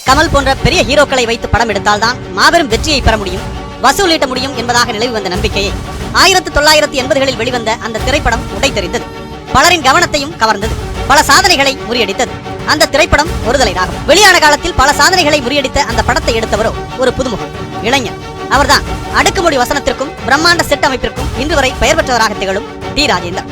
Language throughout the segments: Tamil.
கமல் போன்ற பெரிய ஹீரோக்களை வைத்து படம் எடுத்தால்தான் மாபெரும் வெற்றியை பெற முடியும், வசூல் ஈட்ட முடியும் என்பதாக நிலவி வந்த நம்பிக்கையை 1980களில் வெளிவந்த அந்த திரைப்படம் உடைத்தெறிந்தது. பலரின் கவனத்தையும் கவர்ந்தது, பல சாதனைகளை முறியடித்தது. அந்த திரைப்படம் ஒருதலை ராகம். வெளியான காலத்தில் பல சாதனைகளை முறியடித்த அந்த படத்தை எடுத்தவரோ ஒரு புதுமுகம், இளைஞர். அவர்தான் அடுக்குமொழி வசனத்திற்கும் பிரம்மாண்ட செட் அமைப்பிற்கும் இன்று வரை பெயர் பெற்றவராக திகழும் டி. ராஜேந்தர்.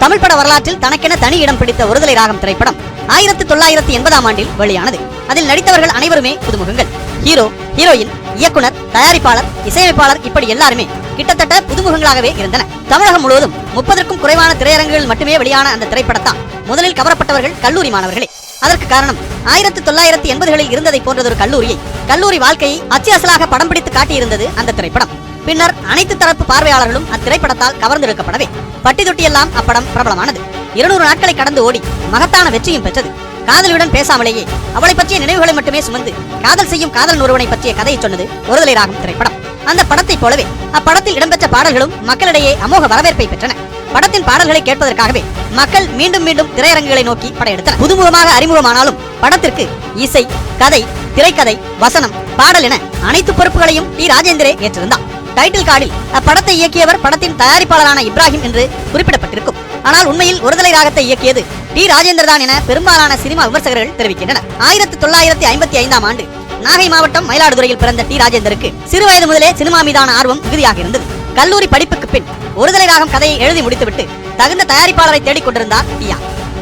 தமிழ் பட வரலாற்றில் தனக்கென தனி இடம் பிடித்த ஒருதலை ராகம் திரைப்படம் 1980ஆம் ஆண்டில் வெளியானது. அதில் நடித்தவர்கள் அனைவருமே புதுமுகங்கள். ஹீரோ, ஹீரோயின், இயக்குனர், தயாரிப்பாளர், இசையமைப்பாளர் இப்படி எல்லாருமே கிட்டத்தட்ட புதுமுகங்களாகவே இருந்தனர். தமிழகம் முழுவதும் 30க்கும் குறைவான திரையரங்குகள் மட்டுமே வெளியான அந்த திரைப்படத்தால் முதலில் கவரப்பட்டவர்கள் கல்லூரி மாணவர்களே. அதற்கு காரணம் 1980களில் இருந்ததை போன்றதொரு கல்லூரி வாழ்க்கையை அச்சு அசலாக படம் பிடித்து காட்டியிருந்தது அந்த திரைப்படம். பின்னர் அனைத்து தரப்பு பார்வையாளர்களும் அத்திரைப்படத்தால் கவர்ந்தெடுக்கப்படவே பட்டி தொட்டியெல்லாம் அப்படம் பிரபலமானது. 200 நாட்களை கடந்து ஓடி மகத்தான வெற்றியும் பெற்றது. காதலியுடன் பேசாமலேயே அவளை பற்றிய நினைவுகளை மட்டுமே சுமந்து காதல் செய்யும் காதல் ஒருவனை பற்றிய கதையை சொன்னது ஒருதலை ராகம் திரைப்படம். அந்த படத்தை போலவே அப்படத்தில் இடம்பெற்ற பாடல்களும் மக்களிடையே அமோக வரவேற்பை பெற்றன. படத்தின் பாடல்களை கேட்பதற்காகவே மக்கள் மீண்டும் மீண்டும் திரையரங்குகளை நோக்கி படையெடுத்தனர். புதுமுகமாக அறிமுகமானாலும் படத்திற்கு இசை, கதை, திரைக்கதை, வசனம், பாடல் என அனைத்து பொறுப்புகளையும் டி. ராஜேந்தரே ஏற்றிருந்தார். டைட்டில் கார்டில் அப்படத்தை இயக்கியவர் படத்தின் தயாரிப்பாளரான இப்ராஹிம் என்று குறிப்பிடப்பட்டிருக்கும். ஆனால் உண்மையில் ஒருதலை ராகத்தை இயக்கியது டி. ராஜேந்தர் தான் என பெரும்பாலான சினிமா விமர்சகர்கள் தெரிவிக்கின்றனர். 1955ஆம் ஆண்டு நாகை மாவட்டம் மயிலாடுதுறையில் பிறந்த டி. ராஜேந்தருக்கு சிறு வயது முதலே சினிமா மீதான ஆர்வம் மிகுதியாக இருந்தது. கல்லூரி படிப்புக்கு பின் ஒருதலை ராகம் கதையை எழுதி முடித்துவிட்டு தகுந்த தயாரிப்பாளரை தேடிக் கொண்டிருந்தார் டி.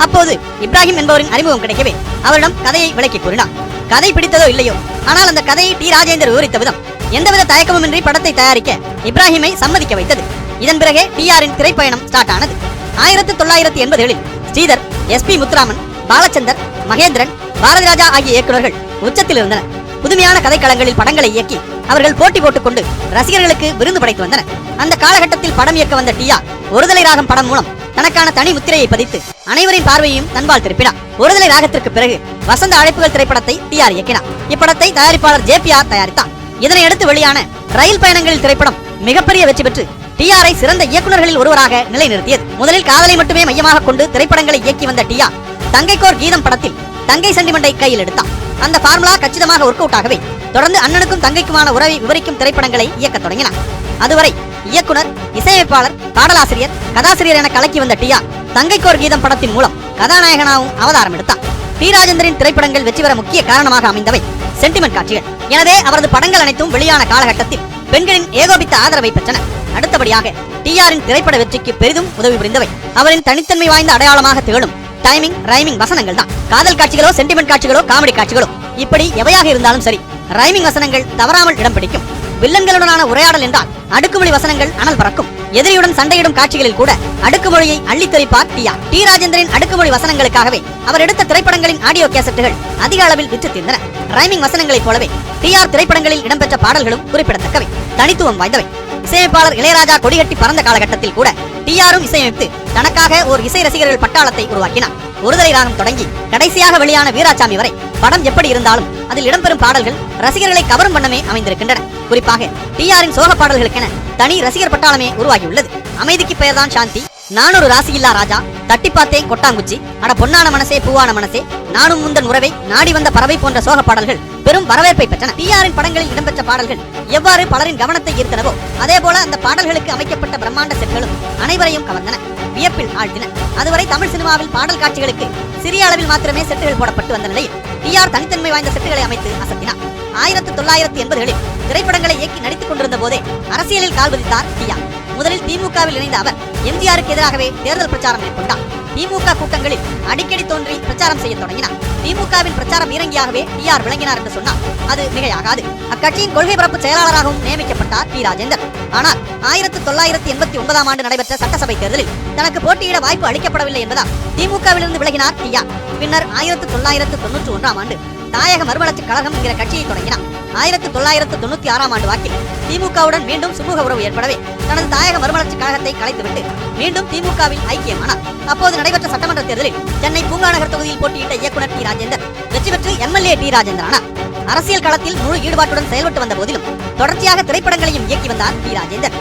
அப்போது இப்ராஹிம் என்பவரின் அறிமுகம் கிடைக்கவே அவரிடம் கதையை விளக்கி கூறினார். கதை பிடித்ததோ இல்லையோ, ஆனால் அந்த கதையை டி. ராஜேந்தர் விவரித்த விதம் எந்தவித தயக்கமுமின்றி படத்தை தயாரிக்க இப்ராஹிமை சம்மதிக்க வைத்தது. இதன் பிறகே டி.ஆரின் திரைப்பயணம் ஸ்டார்ட் ஆனது. 1980களில் ஸ்ரீதர், எஸ்.பி. முத்துராமன், பாலச்சந்தர், மகேந்திரன், பாரதி ராஜா ஆகிய இயக்குநர்கள் உச்சத்தில் இருந்தனர். புதுமையான கதைக்களங்களில் படங்களை இயக்கி அவர்கள் போட்டி போட்டுக் கொண்டு ரசிகர்களுக்கு விருந்து படைத்து வந்தனர். அந்த காலகட்டத்தில் படம் இயக்க வந்த டி.ஆர் ஒருதலை ராகம் படம் மூலம் தனக்கான தனி முத்திரையை பதித்து அனைவரின் பார்வையையும் தன்பால் திருப்பினார். ஒருதலை ராகத்திற்கு பிறகு வசந்த அழைப்புகள் திரைப்படத்தை டி.ஆர் இயக்கினார். இப்படத்தை தயாரிப்பாளர் ஜே.பி.ஆர் தயாரித்தார். இதனையடுத்து வெளியான ரயில் பயணங்களில் திரைப்படம் மிகப்பெரிய வெற்றி பெற்று டி.ஆரை சிறந்த இயக்குநர்களில் ஒருவராக நிலைநிறுத்தியது. முதலில் காதலை மட்டுமே மையமாக கொண்டு திரைப்படங்களை இயக்கி வந்த டி.ஆர் தங்கைக்கோர் கீதம் படத்தில் தங்கை சென்டிமெண்டை கையில் எடுத்தார். அந்த பார்முலா கச்சிதமாக ஒர்க் அவுட் ஆகவே தொடர்ந்து அண்ணனுக்கும் தங்கைக்குமான உறவை விவரிக்கும் திரைப்படங்களை இயக்க தொடங்கினார். அதுவரை இயக்குனர், இசையமைப்பாளர், பாடலாசிரியர், கதாசிரியர் என கலக்கி வந்த டி.ஆர் தங்கைக்கோர் கீதம் படத்தின் மூலம் கதாநாயகனாகவும் அவதாரம் எடுத்தார். டி. ராஜேந்தரின் திரைப்படங்கள் வெற்றி பெற முக்கிய காரணமாக அமைந்தவை சென்டிமெண்ட் காட்சிகள். எனவே அவரது படங்கள் அனைத்தும் வெளியான காலகட்டத்தில் பெண்களின் ஏகோபித்த ஆதரவை பெற்றன. அடுத்தபடியாக டி.ஆரின் திரைப்பட வெற்றிக்கு பெரிதும் உதவி புரிந்தவை அவரின் தனித்தன்மை வாய்ந்த அடையாளமாக திகழும் டைமிங், ரைமிங் வசனங்கள் தான். காதல் காட்சிகளோ, சென்டிமெண்ட் காட்சிகளோ, காமெடி காட்சிகளோ இப்படி எவையாக இருந்தாலும் சரி, ரைமிங் வசனங்கள் தவறாமல் இடம் பிடிக்கும். வில்லன்களுடனான உரையாடல் என்றால் அடுக்குமொழி வசனங்கள் அனல் பறக்கும். எதிரியுடன் சண்டையிடும் காட்சிகளில் கூட அடுக்குமொழியை அள்ளித்தெளிப்பார் டி.ஆர். டி. ராஜேந்தரின் அடுக்குமொழி வசனங்களுக்காகவே அவர் எடுத்த திரைப்படங்களின் ஆடியோ கேசட்டுகள் அதிக அளவில் விற்று தீர்ந்தன. ரைமிங் வசனங்களைப் போலவே டி.ஆர் திரைப்படங்களில் இடம்பெற்ற பாடல்களும் குறிப்பிடத்தக்கவை, தனித்துவம் வாய்ந்தவை. இசையமைப்பாளர் இளையராஜா கொடிகட்டி பறந்த காலகட்டத்தில் கூட டி.ஆரும் இசையமைத்து தனக்காக ஒரு இசை ரசிகர்கள் பட்டாளத்தை உருவாக்கினார். ஒருதலை ராகம் தொடங்கி கடைசியாக வெளியான வீராசாமி வரை படம் எப்படி இருந்தாலும் அதில் இடம்பெறும் பாடல்கள் ரசிகர்களை கவரும் வண்ணமே அமைந்திருக்கின்றன. குறிப்பாக டி.ஆரின் சோக பாடல்களுக்கென தனி ரசிகர் பட்டாளமே உருவாகியுள்ளது. அமைதிக்கு பெயர்தான் சாந்தி, நானொரு ராசியில்லா ராஜா, தட்டி பார்த்தேன் கொட்டாங்குச்சி, அட பொன்னான மனசே பூவான மனசே, நானும் முந்தன் உறவை, நாடி வந்த பறவை போன்ற சோக பாடல்கள் பெரும் வரவேற்பை பெற்றன. டி.ஆரின் படங்களில் இடம்பெற்ற பாடல்கள் எவ்வாறு பலரின் கவனத்தை ஈர்த்தனவோ அதேபோல அந்த பாடல்களுக்கு அமைக்கப்பட்ட பிரம்மாண்ட செட்களும் அனைவரையும் கவர்ந்தன, வியப்பில் ஆழ்த்தின. அதுவரை தமிழ் சினிமாவில் பாடல் காட்சிகளுக்கு சிறிய அளவில் மாத்திரமே செட்டுகள் போடப்பட்டு வந்த நிலையில் டி.ஆர் தனித்தன்மை வாய்ந்த செட்டுகளை அமைத்து அசத்தினார். 1980களில் திரைப்படங்களை இயக்கி நடித்துக் கொண்டிருந்த போதே அரசியலில் கால்பதித்தார் டி.ஆர். முதலில் திமுகவில் இணைந்த அவர் எம்ஜிஆருக்கு எதிராகவே தேர்தல் பிரச்சாரம் மேற்கொண்டார். திமுக கூட்டங்களில் அடிக்கடி தோன்றி பிரச்சாரம் செய்ய தொடங்கினார். திமுகவின் பிரச்சார பீரங்கியாகவே டி.ஆர் விளங்கினார் என்று சொன்னால் அது மிகையாகாது. அக்கட்சியின் கொள்கை பரப்பு செயலாளராகவும் நியமிக்கப்பட்டார் டி. ராஜேந்தர். ஆனால் 1989ஆம் ஆண்டு நடைபெற்ற சட்டசபை தேர்தலில் தனக்கு போட்டியிட வாய்ப்பு அளிக்கப்படவில்லை என்பதால் திமுகவிலிருந்து விலகினார் டி.ஆர். பின்னர் 1991ஆம் ஆண்டு தாயக மறுமலர்ச்சி கழகம் என்கிற கட்சியை தொடங்கினார். 1996ஆம் ஆண்டு வாக்கில் திமுகவுடன் மீண்டும் சுமூக உறவு ஏற்படவே தனது தாயக மறுமலர்ச்சி கழகத்தை கலைத்துவிட்டு மீண்டும் திமுகவில் ஐக்கியமானார். அப்போது நடைபெற்ற சட்டமன்ற தேர்தலில் சென்னை பூங்காநகர் தொகுதியில் போட்டியிட்ட இயக்குனர் டி. ராஜேந்தர் வெற்றி பெற்று எம்எல்ஏ டி. ராஜேந்தர் ஆனார். அரசியல் களத்தில் முழு ஈடுபாட்டுடன் செயல்பட்டு வந்த போதிலும் தொடர்ச்சியாக திரைப்படங்களையும் இயக்கி வந்தார் டி. ராஜேந்தர்.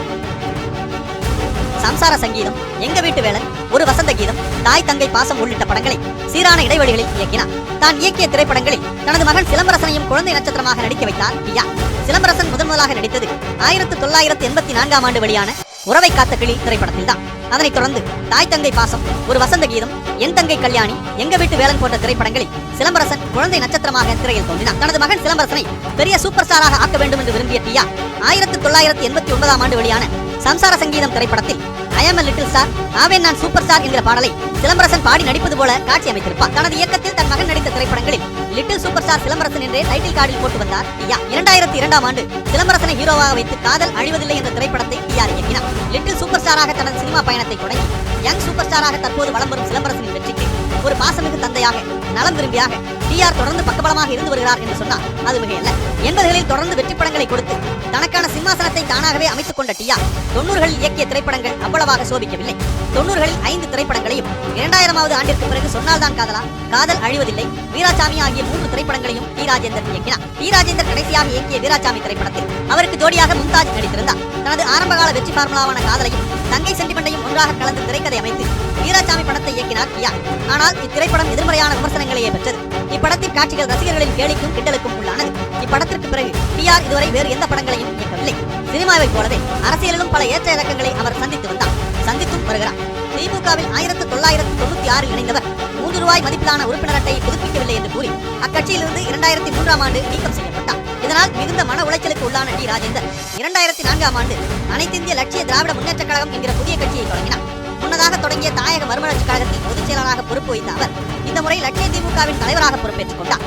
சம்சார சங்கீதம், எங்க வீட்டு வேலன், ஒரு வசந்த கீதம், தாய் தங்கை பாசம் உள்ளிட்ட படங்களை சீரான இடைவெளிகளில் இயக்கினார். தான் இயக்கிய திரைப்படங்களில் தனது மகன் சிலம்பரசனையும் குழந்தை நட்சத்திரமாக நடிக்க வைத்தார் டி ஆர். சிலம்பரசன் முதலாக நடித்தது 1984ஆம் ஆண்டு வெளியான உறவை காத்த கிளி திரைப்படத்தில் தான். அதனைத் தொடர்ந்து தாய் தங்கை பாசம், ஒரு வசந்த கீதம், என் தங்கை கல்யாணி, எங்க வீட்டு வேலன் போன்ற திரைப்படங்களில் சிலம்பரசன் குழந்தை நட்சத்திரமாக திரையில் தோன்றினார். தனது மகன் சிலம்பரசனை பெரிய சூப்பர் ஸ்டாராக ஆக்க வேண்டும் என்று விரும்பிய டி ஆர் 1989ஆம் ஆண்டு வெளியான சம்சார சங்கீதம் திரைப்படத்தில் ஐ ஆம் எ லிட்டில் ஸ்டார், ஆவேன் நான் சூப்பர் ஸ்டார் என்கிற பாடலை சிலம்பரசன் பாடி நடிப்பது போல காட்சி அமைத்திருப்பார். தனது இயக்கத்தில் தன் மகன் நடித்த திரைப்படங்களில் லிட்டில் சூப்பர் ஸ்டார் சிலம்பரசன் என்றே டைட்டில் கார்டில் போட்டு வந்தார் டி ஆர். 2002ஆம் ஆண்டு சிலம்பரசனை ஹீரோவாக வைத்து காதல் அழிவதில்லை என்ற திரைப்படத்தை டி ஆர் இயக்கினார். லிட்டில் சூப்பர் ஸ்டாராக தனது சினிமா பயணத்தை தொடங்கி யங் சூப்பர் ஸ்டாராக தற்போது வலம் வரும் சிலம்பரசனின் வெற்றிக்கு ஒரு பாசமிகு தந்தையாக, நலம் விரும்பியாக டி ஆர் தொடர்ந்து பக்கபலமாக இருந்து வருகிறார் என்று சொன்னால் அது மிகையல்ல. 80களில் தொடர்ந்து வெற்றி படங்களை கொடுத்து தனக்கான சிம்மாசனத்தை தானாகவே அமைத்துக் கொண்ட டி ஆர் 90களில் இயக்கிய திரைப்படங்கள் அவ்வளவாக சோபிக்கவில்லை. 90களில் 5 திரைப்படங்களையும் 2000ஆவது ஆண்டிற்கு பிறகு சொன்னால்தான் காதலா, காதல் அழிவதில்லை, வீராசாமி ஆகிய 3 திரைப்படங்களையும் டி ராஜேந்தர் இயக்கினார். டி ராஜேந்தர் கடைசியாக இயக்கிய வீராசாமி திரைப்படத்தில் அவருக்கு ஜோடியாக மும்தாஜ் நடித்திருந்தார். தனது ஆரம்பகால வெற்றி பார்முலாவான காதலையும் தங்கை சென்டிமெண்டையும் ஒன்றாக கலந்து திரைக்கதை அமைத்து வீராசாமி படத்தை இயக்கினார் டி ஆர். ஆனால் இத்திரைப்படம் எதிர்மறையான விமர்சனங்களையே பெற்றது. இப்படத்தின் காட்சிகள் ரசிகர்களின் கேலிக்கும் கிண்டலுக்கும் உள்ளானது. இப்படத்திற்கு பிறகு டி ஆர் இதுவரை வேறு எந்த படங்களையும் இயக்கவில்லை. சினிமாவைப் போலவே அரசியலிலும் பல ஏற்ற இறக்கங்களை அவர் சந்தித்து வந்தார், சந்தித்தும் வருகிறார். திமுகவில் 1996இல் இணைந்தவர் 3 ரூபாய் மதிப்பிலான உறுப்பினர் அட்டையை புதுப்பிக்கவில்லை என்று கூறி அக்கட்சியிலிருந்து 2003ஆம் ஆண்டு நீக்கம் செய்யப்பட்டார். இதனால் மிகுந்த மன உளைச்சலுக்கு உள்ளான டி ராஜேந்தர் 2004ஆம் ஆண்டு அனைத்திந்திய லட்சிய திராவிட முன்னேற்ற கழகம் என்கிற புதிய கட்சியை தொடங்கினார். முன்னதாக தொடங்கிய தாயக மறுமலர்ச்சி கழகத்தில் பொதுச் செயலாளராக பொறுப்பு வைத்த அவர் இந்த முறை லட்சிய திமுகவின் தலைவராக பொறுப்பேற்றுக் கொண்டார்.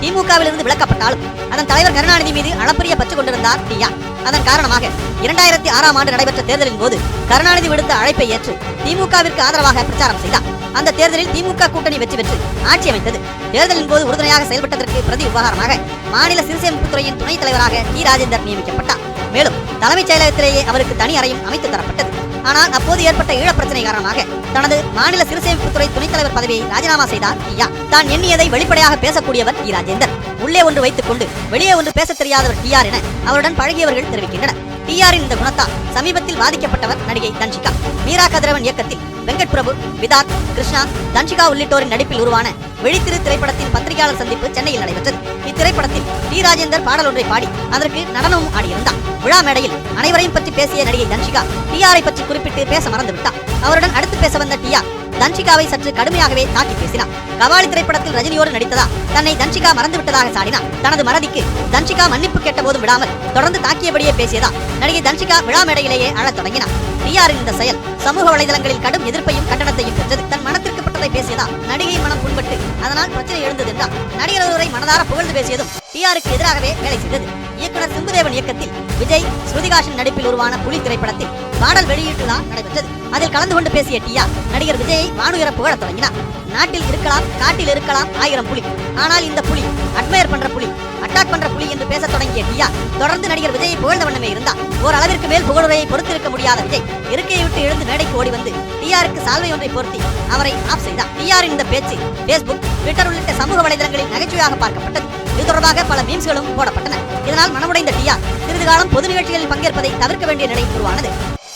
திமுகவில் இருந்து விலக்கப்பட்டாலும் அதன் தலைவர் கருணாநிதி மீது அளப்பரிய பற்று கொண்டிருந்தார் டி ஆர். அதன் காரணமாக 2006ஆம் ஆண்டு நடைபெற்ற தேர்தலின் போது கருணாநிதி விடுத்த அழைப்பை ஏற்று திமுகவிற்கு ஆதரவாக பிரச்சாரம் செய்தார். அந்த தேர்தலில் திமுக கூட்டணி வெற்றி பெற்று ஆட்சி அமைத்தது. தேர்தலின் போது உறுதுணையாக செயல்பட்டதற்கு பிரதி உபகாரமாக மாநில சிறுசேமிப்பு துறையின் துணைத் தலைவராக டி ராஜேந்தர் நியமிக்கப்பட்டார். மேலும் தலைமைச் செயலகத்திலேயே அவருக்கு தனி அறையும் அமைத்து தரப்பட்டது. ஆனால் அப்போது ஏற்பட்ட ஈழப் பிரச்சனை காரணமாக தனது மாநில சிறுசேமிப்புத்துறை துணைத் தலைவர் பதவியை ராஜினாமா செய்தார் டி ஆர். தான் எண்ணியதை வெளிப்படையாக பேசக்கூடியவர் டி ராஜேந்தர். உள்ளே ஒன்று வைத்துக் கொண்டு வெளியே ஒன்று பேசத் தெரியாதவர் டி ஆர் என அவருடன் பழகியவர்கள் தெரிவிக்கின்றனர். டி ஆரின் இந்த குணத்தால் சமீபத்தில் பாதிக்கப்பட்டவர் நடிகை தன்ஷிகா. மீரா கதிரவன் இயக்கத்தில் வெங்கட் பிரபு, விதார்த், கிருஷ்ணா, தன்ஷிகா உள்ளிட்டோரின் நடிப்பில் உருவான விழித்திரு திரைப்படத்தின் பத்திரிகையாளர் சந்திப்பு சென்னையில் நடைபெற்றது. இத்திரைப்படத்தில் டி ராஜேந்தர் பாடல் ஒன்றை பாடி அதற்கு நடனமும் ஆடியிருந்தார். விழா மேடையில் அனைவரையும் பற்றி பேசிய நடிகை தன்ஷிகா டி ஆரை பற்றி குறிப்பிட்டு பேச மறந்துவிட்டார். அவருடன் அடுத்து பேச வந்த டி ஆர் தன்ஷிகாவை சற்று கடுமையாகவே தாக்கி பேசினார். கபாலி திரைப்படத்தில் ரஜினியோடு நடித்ததா தன்னை தன்ஷிகா மறந்துவிட்டதாக சாடினார். தனது மறதிக்கு தன்ஷிகா மன்னிப்பு கேட்ட போதும் விடாமல் தொடர்ந்து தாக்கியபடியே பேசியதா நடிகை தன்ஷிகா விழா மேடையிலேயே அழத் தொடங்கினார். டி ஆரின் இந்த செயல் சமூக வலைதளங்களில் கடும் எதிர்ப்பையும் கண்டனத்தையும் பெற்றது. தன் மனத்திற்கு பட்டதை பேசியதா நடிகையின் மனம் புண்பட்டு அதனால் பிரச்சனை எழுந்தது என்றார். நடிகர் ஒருவரை மனதார புகழ்ந்து பேசியதும் டி ஆருக்கு எதிராகவே வேலை செய்தது. இயக்குனர் சிம்புதேவன் இயக்கத்தில் விஜய், ஸ்ருதிகாசன் நடிப்பில் உருவான புலி திரைப்படத்தில் பாடல் வெளியீட்டு விழா நடைபெற்றது. அதில் கலந்து கொண்டு பேசிய டி ஆர் நடிகர் விஜயை வானுயர புகழத் தொடங்கினார். நாட்டில் இருக்கலாம், காட்டில் இருக்கலாம் 1000 புலி, ஆனால் இந்த புலி அட்மையர் பண்ற புலி, அட்டாக் பண்ற புலி என்று பேச தொடங்கிய டி ஆர் தொடர்ந்து நடிகர் விஜயை புகழ்ந்த வண்ணமே இருந்தார். ஓரளவிற்கு மேல் புகழுரையை பொறுத்திருக்க முடியாத விஜய் இருக்கையை விட்டு எழுந்து மேடைக்கு ஓடி வந்து டி ஆருக்கு சால்வை ஒன்றை பொருத்தி அவரை ஆஃப் செய்தார். டி ஆரின் இந்த பேச்சு பேஸ்புக், ட்விட்டர் உள்ளிட்ட சமூக வலைதளங்களில் நகைச்சுவையாக பார்க்கப்பட்டது. இது தொடர்பாக பல மீம்ஸ்களும் போடப்பட்டன. இதனால் மனமுடைந்த டி ஆர் சிறிது காலம் பொது நிகழ்ச்சிகளில் பங்கேற்பதை தவிர்க்க வேண்டிய நிலை உருவானது.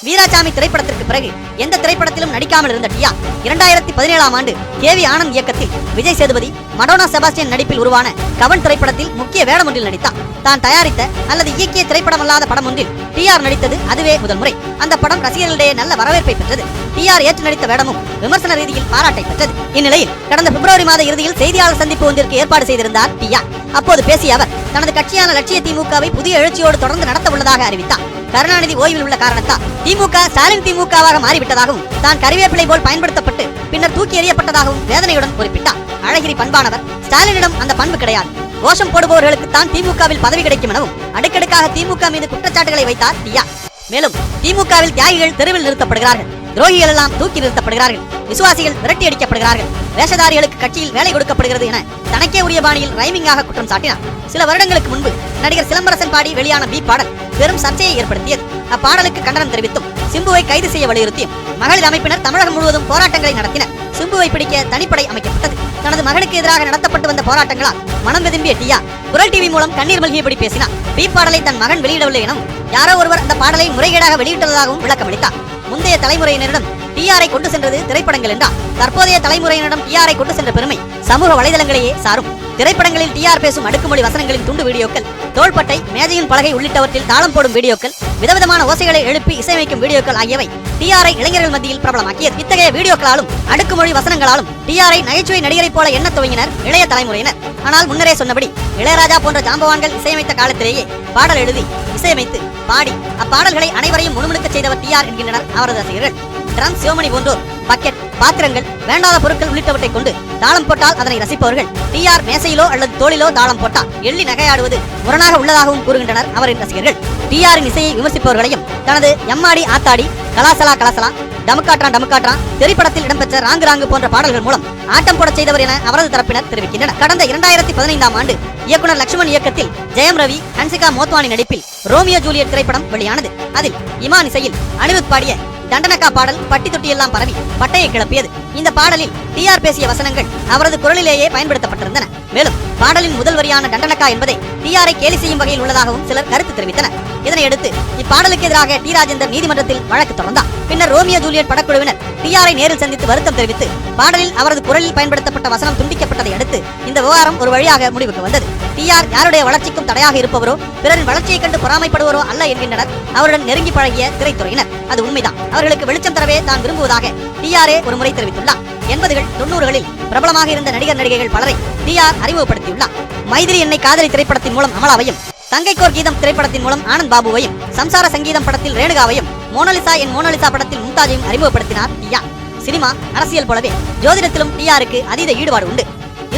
வீராசாமி திரைப்படத்திற்கு பிறகு எந்த திரைப்படத்திலும் நடிக்காமல் இருந்த டி ஆர் 2017ஆம் ஆண்டு கேவி ஆனந்த் இயக்கத்தில் விஜய் சேதுபதி, மடோனா செபாஸ்டியன் நடிப்பில் உருவான கவன் திரைப்படத்தில் முக்கிய வேடம் ஒன்றில் நடித்தார். தான் தயாரித்த அல்லது இயக்கிய திரைப்படமல்லாத படம் ஒன்றில் டி ஆர் நடித்தது அதுவே முதல் முறை. அந்த படம் ரசிகர்களிடையே நல்ல வரவேற்பை பெற்றது. டி ஆர் ஏற்று நடித்த வேடமும் விமர்சன ரீதியில் பாராட்டை பெற்றது. இந்நிலையில் கடந்த பிப்ரவரி மாத இறுதியில் செய்தியாளர் சந்திப்பு ஒன்றிற்கு ஏற்பாடு செய்திருந்தார் டி ஆர். அப்போது பேசிய அவர் தனது கட்சியான லட்சிய திமுகவை புதிய எழுச்சியோடு தொடர்ந்து நடத்த உள்ளதாக அறிவித்தார். கருணாநிதி ஓய்வில் உள்ள காரணத்தால் திமுக ஸ்டாலின் திமுகவாக மாறிவிட்டதாகவும் தான் கறிவேப்பிலை போல் பயன்படுத்தப்பட்டு பின்னர் தூக்கி எறியப்பட்டதாகவும் வேதனையுடன் குறிப்பிட்டார். அழகிரி பண்பானவர், ஸ்டாலினிடம் அந்த பண்பு கிடையாது. கோஷம் போடுபவர்களுக்கு தான் திமுகவில் பதவி கிடைக்கும் எனவும் அடுக்கடுக்காக திமுக மீது குற்றச்சாட்டுகளை வைத்தார் டி ஆர். மேலும் திமுகவில் தியாகிகள் தெருவில் நிறுத்தப்படுகிறார்கள், துரோகிகள் எல்லாம் தூக்கி நிறுத்தப்படுகிறார்கள், விசுவாசிகள் விரட்டி அடிக்கப்படுகிறார்கள், வேஷதாரிகளுக்கு கட்சியில் வேலை கொடுக்கப்படுகிறது என தனக்கே உரிய பாணியில் ரைமிங்காக குற்றம் சாட்டினார். சில வருடங்களுக்கு முன்பு நடிகர் சிலம்பரசன் பாடி வெளியான பி பாடல் பெரும் சர்ச்சையை ஏற்படுத்தியது. அப்பாடலுக்கு கண்டனம் தெரிவித்தும் சிம்புவை கைது செய்ய வலியுறுத்தியும் மகளிர் அமைப்பினர் தமிழகம் முழுவதும் போராட்டங்களை நடத்தினர். சிம்புவை பிடிக்க தனிப்படை அமைக்கப்பட்டது. தனது மகனுக்கு எதிராக நடத்தப்பட்டு வந்த போராட்டங்களால் மனம் வெதும்பிய டிஆர் குரல் டிவி மூலம் கண்ணீர் மல்கியபடி பேசினார். பி பாடலை தன் மகன் வெளியிடவில்லை எனவும் யாரோ ஒருவர் அந்த பாடலை முறைகேடாக வெளியிட்டுள்ளதாகவும் விளக்கமளித்தார். முந்தைய தலைமுறையினரிடம் டிஆரை கொண்டு சென்றது திரைப்படங்கள் என்றால் தற்போதைய தலைமுறையினரிடம் டிஆரை கொண்டு சென்ற பெருமை சமூக வலைதளங்களையே சாரும். திரைப்படங்களில் டிஆர் பேசும் அடுக்குமொழி வசனங்களின் துண்டு வீடியோக்கள், தோள்பட்டை, மேஜையின் பலகை உள்ளிட்டவற்றில் தாளம் போடும் வீடியோக்கள், விதவிதமான ஓசைகளை எழுப்பி இசையமைக்கும் வீடியோக்கள் ஆகியவை டிஆரை இளைஞர்கள் மத்தியில் பிரபலமாக்கியது. இத்தகைய வீடியோக்களாலும் அடுக்குமொழி வசனங்களாலும் டிஆரை நகைச்சுவை நடிகரை போல எண்ணத் துவங்கினர் இளைய தலைமுறையினர். ஆனால் முன்னரே சொன்னபடி இளையராஜா போன்ற ஜாம்பவான்கள் இசையமைத்த காலத்திலேயே பாடல் எழுதி இசையமைத்து பாடி அப்பாடல்களை அனைவரையும் முணுமுணுக்க செய்தவர் டிஆர் என்கின்றனர் அவரது ரசிகர்கள். ட்ரம், சிவமணி போன்றோர் பக்கெட், பாத்திரங்கள், வேண்டாத பொருட்கள் உள்ளிட்டவற்றை கொண்டு தாளம் போட்டால் அதனை ரசிப்பவர்கள் டிஆர் மேசையிலோ அல்லது தோளிலோ தாளம் போட்டால் எள்ளி நகையாடுவது முரணாக உள்ளதாகவும் கூறுகின்றனர் அவரின் ரசிகர்கள். டிஆரின் இசையை விமர்சிப்பவர்களையும் தனது எம்மாடி ஆத்தாடி, கலாசலா கலாசலா, டமுக்காட்ரான் டமுக்காட்ரான் திரைப்படத்தில் இடம்பெற்ற ராங்கு ராங்கு போன்ற பாடல்கள் மூலம் ஆட்டம் போட செய்தவர் என அவரது தரப்பினர் தெரிவிக்கின்றனர். கடந்த 2015ஆம் ஆண்டு இயக்குனர் லட்சுமண் இயக்கத்தில் ஜெயம் ரவி, ஹன்சிகா மோத்வானி நடிப்பில் ரோமியோ ஜூலியட் திரைப்படம் வெளியானது. அதில் இமான் இசையில் அனிருத் பாடிய தண்டனக்கா பாடல் பட்டி தொட்டி எல்லாம் பரவி பட்டையை கிளப்பியது. இந்த பாடலில் டிஆர் பேசிய வசனங்கள் அவரது குரலிலேயே பயன்படுத்தப்பட்டிருந்தன. மேலும் பாடலின் முதல் வரியான தண்டனக்கா என்பதை டிஆரை கேலி செய்யும் வகையில் உள்ளதாகவும் சிலர் கருத்து தெரிவித்தனர். இதனையடுத்து இப்பாடலுக்கு எதிராக டி ராஜேந்தர் நீதிமன்றத்தில் வழக்கு தொடர்ந்தார். பின்னர் ரோமியோ ஜூலியட் படக்குழுவினர் டிஆரை நேரில் சந்தித்து வருத்தம் தெரிவித்து பாடலில் அவரது குரலில் பயன்படுத்தப்பட்ட வசனம் துண்டிக்கப்பட்டதை அடுத்து இந்த விவகாரம் ஒரு வழியாக முடிவுக்கு வந்தது. டிஆர் யாருடைய வளர்ச்சிக்கும் தடையாக இருப்பவரோ, பிறரின் வளர்ச்சியை கண்டு பொறாமைப்படுவரோ அல்ல என்கின்றனர் அவருடன் நெருங்கி பழகிய திரைத்துறையினர். அது உண்மைதான். அவர்களுக்கு வெளிச்சம் தரவே தான் விரும்புவதாக டிஆரே ஒரு முறை தெரிவித்துள்ளார். 80கள் 90களில் பிரபலமாக இருந்த நடிகர் நடிகைகள் பலரை டிஆர் அறிமுகப்படுத்தியுள்ளார். மைதிலி என்னை காதலி திரைப்படத்தின் மூலம் அமலாவையும், தங்கைக்கோர் கீதம் திரைப்படத்தின் மூலம் ஆனந்த் பாபுவையும், சம்சார சங்கீதம் படத்தில் ரேணுகாவையும், மோனாலிசா என் மோனாலிசா படத்தில் மும்தாஜையும் அறிமுகப்படுத்தினார் டிஆர். சினிமா, அரசியல் போலவே ஜோதிடத்திலும் டிஆருக்கு அதீத ஈடுபாடு உண்டு.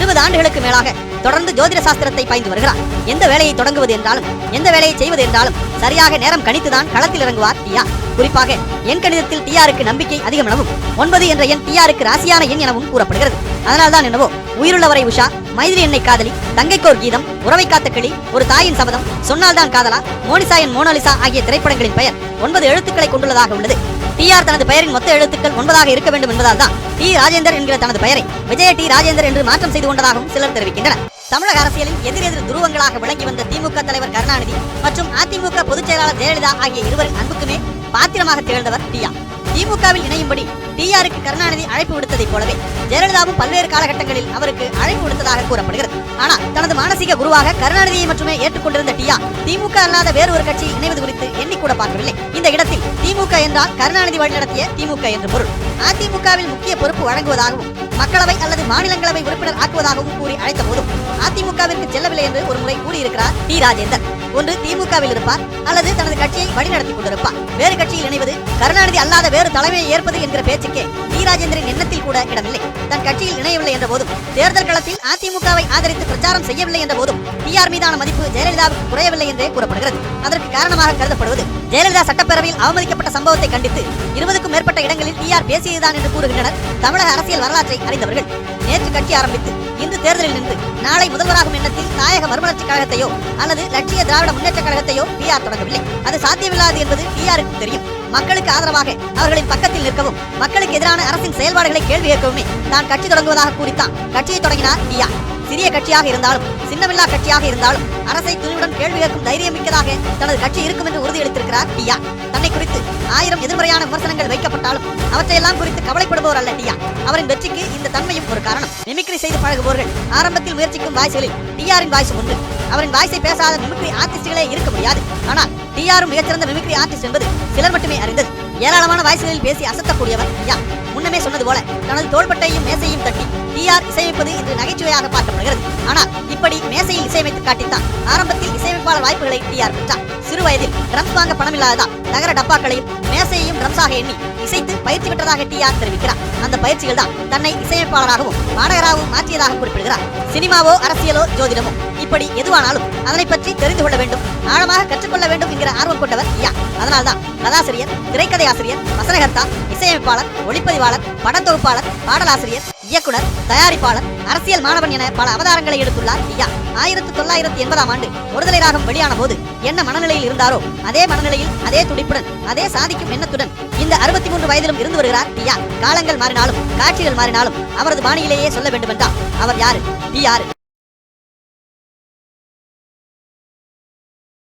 20 ஆண்டுகளுக்கு மேலாக தொடர்ந்து ஜோதிட சாஸ்திரத்தை பாய்ந்து வருகிறார். எந்த வேலையை தொடங்குவது என்றாலும், எந்த வேலையை செய்வது என்றாலும் சரியாக நேரம் கணித்துதான் களத்தில் இறங்குவார் டிஆர். குறிப்பாக எண் கணிதத்தில் டிஆருக்கு நம்பிக்கை அதிகம் எனவும் 9 என்ற எண் டிஆருக்கு ராசியான எண் எனவும் கூறப்படுகிறது. அதனால்தான் என்னவோ உயிருள்ளவரை உஷா, மைதிலி என்னை காதலி, தங்கைக்கோர் கீதம், உறவை காத்த கிளி, ஒரு தாயின் சபதம், சொன்னால்தான் காதலா, மோனிசா என் மோனாலிசா ஆகிய திரைப்படங்களின் பெயர் 9 எழுத்துக்களை கொண்டுள்ளதாக உள்ளது. டிஆர் தனது பெயரின் மொத்த எழுத்துக்கள் 9ஆக இருக்க வேண்டும் என்பதால் தான் டி ராஜேந்தர் என்கிற தனது பெயரை விஜய டி ராஜேந்தர் என்று மாற்றம் செய்து கொண்டதாகவும் சிலர் தெரிவிக்கின்றனர். தமிழக அரசியலில் எதிரெதிர் துருவங்களாக விளங்கி வந்த திமுக தலைவர் கருணாநிதி மற்றும் அதிமுக பொதுச் செயலாளர் ஜெயலலிதா ஆகிய இருவரின் அன்புக்குமே பாத்திரமாக திகழ்ந்தவர் டிஆர். திமுகவில் இணையும்படி டிஆருக்கு கருணாநிதி அழைப்பு விடுத்ததைப் போலவே ஜெயலலிதாவும் பல்வேறு காலகட்டங்களில் அவருக்கு அழைப்பு விடுத்ததாக கூறப்படுகிறது. ஆனால் தனது மானசீக குருவாக கருணாநிதியை மட்டுமே ஏற்றுக்கொண்டிருந்த டிஆர் திமுக அல்லாத வேறு ஒரு கட்சியில் இணைவது குறித்து எண்ணிக்கூட பார்க்கவில்லை. இந்த இடத்தில் திமுக என்றால் கருணாநிதி வழிநடத்திய திமுக என்று பொருள். அதிமுகவில் முக்கிய பொறுப்பு வழங்குவதாகவும் மக்களவை அல்லது மாநிலங்களவை உறுப்பினர் ஆக்குவதாகவும் கூறி அழைத்த போதும் அதிமுகவிற்கு செல்லவில்லை என்று ஒரு முறை கூறியிருக்கிறார் டி ராஜேந்தர். ஒன்று திமுகவில் இருப்பார் அல்லது தனது கட்சியை வழிநடத்தி கொண்டிருப்பார். வேறு கட்சியில் இணைவது, கருணாநிதி அல்லாத வேறு தலைமையை ஏற்பது என்கிற பேச்சுக்கே டி ராஜேந்தரின் எண்ணத்தில் கூட இடமில்லை. தன் கட்சியில் இணையவில்லை என்ற போதும், தேர்தல் களத்தில் அதிமுகவை ஆதரித்து பிரச்சாரம் செய்யவில்லை என்ற போதும் டிஆர் மீதான மதிப்பு ஜெயலலிதாவுக்கு குறையவில்லை என்றே கூறப்படுகிறது. அதற்கு காரணமாக கருதப்படுவது ஜெயலலிதா சட்டப்பேரவையில் அவமதிக்கப்பட்ட சம்பவத்தை கண்டித்து 20க்கும் மேற்பட்ட இடங்களில் டிஆர் பேசியதுதான் என்று கூறுகின்றனர் தமிழக அரசியல் வரலாற்றை அறிந்தவர்கள். நேற்று கட்சி ஆரம்பித்து இன்று தேர்தலில் நின்று நாளை முதல்வராகும் எண்ணத்தில் தாயக மறுமலர்ச்சி கழகத்தையோ அல்லது லட்சிய திராவிட முன்னேற்ற கழகத்தையோ டிஆர் தொடங்கவில்லை. அது சாத்தியமில்லாது என்பது டிஆருக்கு தெரியும். மக்களுக்கு ஆதரவாக அவர்களின் பக்கத்தில் நிற்கவும், மக்களுக்கு எதிரான அரசின் செயல்பாடுகளை கேள்வி கேட்கவுமே தான் கட்சி தொடங்குவதாக கூறித்தான் கட்சியை தொடங்கினார் டிஆர். சிறிய கட்சியாக இருந்தாலும், சின்னமில்லா கட்சியாக இருந்தாலும் அரசை துணிவுடன் கேள்வி கேட்கும் தைரியம் மிக்கதாக தனது கட்சி இருக்கும் என்று உறுதியளித்திருக்கிறார் டிஆர். தன்னை குறித்து 1000 எதிர்மறையான விமர்சனங்கள் வைக்கப்பட்டாலும் அவற்றையெல்லாம் குறித்து கவலைப்படுபவர் அல்ல டிஆர். அவரின் வெற்றிக்கு இந்த தன்மையும் ஒரு காரணம். மிமிக்ரி செய்து பழகுபவர்கள் ஆரம்பத்தில் முயற்சிக்கும் வாய்ஸ்களில் டிஆரின் வாய்ஸ் ஒன்று. அவரின் வாய்ஸை பேசாத மிமிக்ரி ஆர்டிஸ்டுகளே இருக்க முடியாது. ஆனால் டிஆரும் மிகச்சிறந்த மிமிக்ரி ஆர்டிஸ்ட் என்பது சிலர் மட்டுமே அறிந்தது. ஏராளமான வாய்ஸ்களில் பேசி அசத்தக்கூடியவர் டிஆர். முன்னமே சொன்னது போல தனது தோள்பட்டையும் மேசையும் தட்டி டிஆர் இசையமைப்பது இன்று நகைச்சுவையாக பார்க்கப்படுகிறது. ஆனால் இப்படி மேசையில் இசையமைத்து காட்டித்தான் ஆரம்பத்தில் இசையமைப்பாளர் வாய்ப்புகளை டிஆர் பெற்றார். சிறு வயதில் ட்ரம்ஸ் வாங்க பணமில்லாததால் நகர டப்பாக்களையும் மேசையையும் ட்ரம்ஸாக எண்ணி இசைத்து பயிற்சி பெற்றதாக டிஆர் தெரிவிக்கிறார். அந்த பயிற்சிகள் தான் தன்னை இசையமைப்பாளராகவும் பாடகராகவும் மாற்றியதாக குறிப்பிடுகிறார். சினிமாவோ அரசியலோ ஜோதிடமோ இப்படி எதுவானாலும் அதனை பற்றி தெரிந்து கொள்ள வேண்டும், ஆழமாக கற்றுக்கொள்ள வேண்டும் என்கிற ஆர்வம் கொண்டவர் டிஆர். அதனால்தான் கதாசிரியர், திரைக்கதை ஆசிரியர், வசனகர்த்தா, இசையமைப்பாளர், ஒளிப்பதிவாளர், படத்தொகுப்பாளர், பாடலாசிரியர், இயக்குனர், தயாரிப்பாளர், அரசியல் மாணவன் என பல அவதாரங்களை எடுத்துள்ளார் டிஆர். 1980ஆம் ஆண்டு ஒருதலை ராகம் வெளியான போது என்ன மனநிலையில் இருந்தாரோ அதே மனநிலையில், அதே துடிப்புடன், அதே சாதிக்கும் எண்ணத்துடன் இந்த 63 வயதிலும் இருந்து வருகிறார் டிஆர். காலங்கள் மாறினாலும், காட்சிகள் மாறினாலும் அவரது பாணியிலேயே சொல்ல வேண்டுமென்றால் அவர் யாரு? டிஆர்.